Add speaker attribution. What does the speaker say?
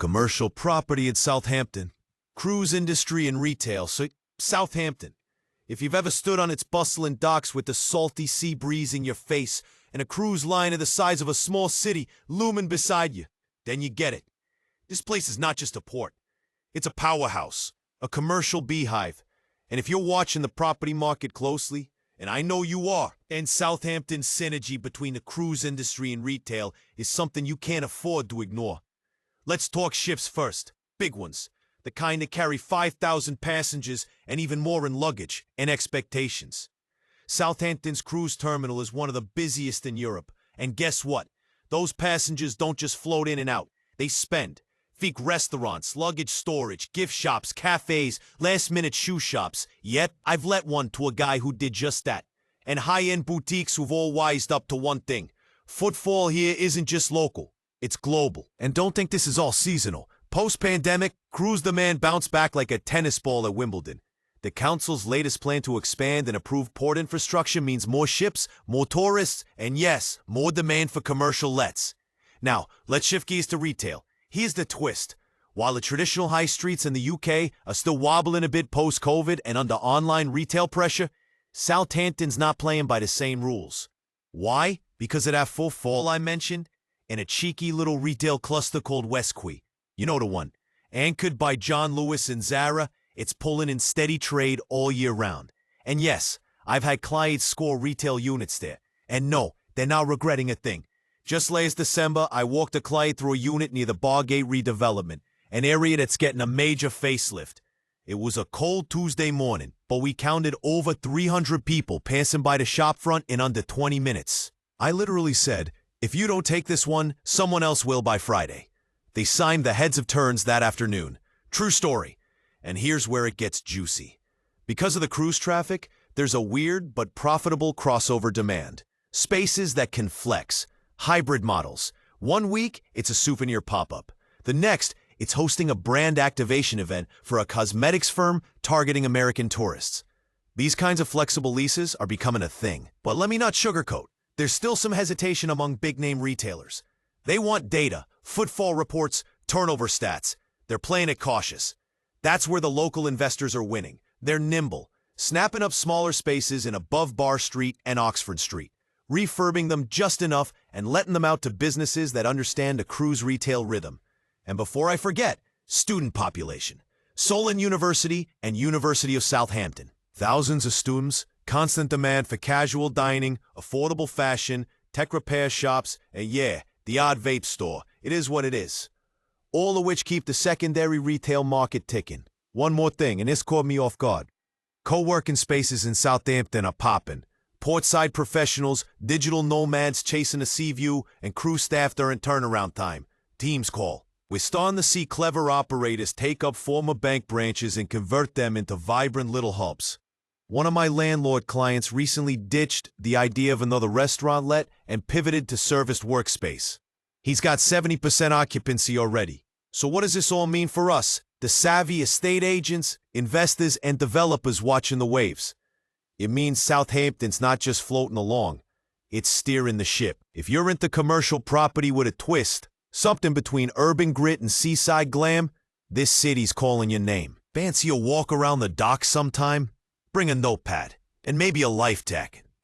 Speaker 1: Commercial property in Southampton. Cruise industry and retail. So, Southampton. If you've ever stood on its bustling docks with the salty sea breeze in your face and a cruise liner the size of a small city looming beside you, then you get it. This place is not just a port. It's a powerhouse, a commercial beehive. And if you're watching the property market closely, and I know you are, then Southampton's synergy between the cruise industry and retail is something you can't afford to ignore. Let's talk ships first. Big ones. The kind that carry 5,000 passengers and even more in luggage and expectations. Southampton's cruise terminal is one of the busiest in Europe. And guess what? Those passengers don't just float in and out. They spend. Think restaurants, luggage storage, gift shops, cafes, last-minute shoe shops. Yet, I've let one to a guy who did just that. And high-end boutiques who've all wised up to one thing. Footfall here isn't just local. It's global. And don't think this is all seasonal. Post-pandemic, cruise demand bounced back like a tennis ball at Wimbledon. The council's latest plan to expand and improve port infrastructure means more ships, more tourists, and yes, more demand for commercial lets. Now, let's shift gears to retail. Here's the twist. While the traditional high streets in the UK are still wobbling a bit post-COVID and under online retail pressure, Southampton's not playing by the same rules. Why? Because of that footfall I mentioned, and a cheeky little retail cluster called Westquay. You know the one. Anchored by John Lewis and Zara, it's pulling in steady trade all year round. And yes, I've had clients score retail units there. And no, they're not regretting a thing. Just last December, I walked a client through a unit near the Bargate redevelopment, an area that's getting a major facelift. It was a cold Tuesday morning, but we counted over 300 people passing by the shop front in under 20 minutes. I literally said, if you don't take this one, someone else will by Friday. They signed the heads of turns that afternoon. True story. And here's where it gets juicy. Because of the cruise traffic, there's a weird but profitable crossover demand. Spaces that can flex. Hybrid models. 1 week, it's a souvenir pop-up. The next, it's hosting a brand activation event for a cosmetics firm targeting American tourists. These kinds of flexible leases are becoming a thing. But let me not sugarcoat. There's still some hesitation among big-name retailers. They want data, footfall reports, turnover stats. They're playing it cautious. That's where the local investors are winning. They're nimble, snapping up smaller spaces in above Bar Street and Oxford Street, refurbing them just enough and letting them out to businesses that understand a cruise retail rhythm. And before I forget, student population. Solon University and University of Southampton. Thousands of students, constant demand for casual dining, affordable fashion, tech repair shops, and yeah, the odd vape store. It is what it is. All of which keep the secondary retail market ticking. One more thing, and this caught me off guard. Co-working spaces in Southampton are popping. Portside professionals, digital nomads chasing a sea view, and crew staff during turnaround time. Teams call. We're starting to see clever operators take up former bank branches and convert them into vibrant little hubs. One of my landlord clients recently ditched the idea of another restaurant let and pivoted to serviced workspace. He's got 70% occupancy already. So what does this all mean for us, the savvy estate agents, investors, and developers watching the waves? It means Southampton's not just floating along, it's steering the ship. If you're into commercial property with a twist, something between urban grit and seaside glam, this city's calling your name. Fancy a walk around the docks sometime? Bring a notepad, and maybe a life jacket.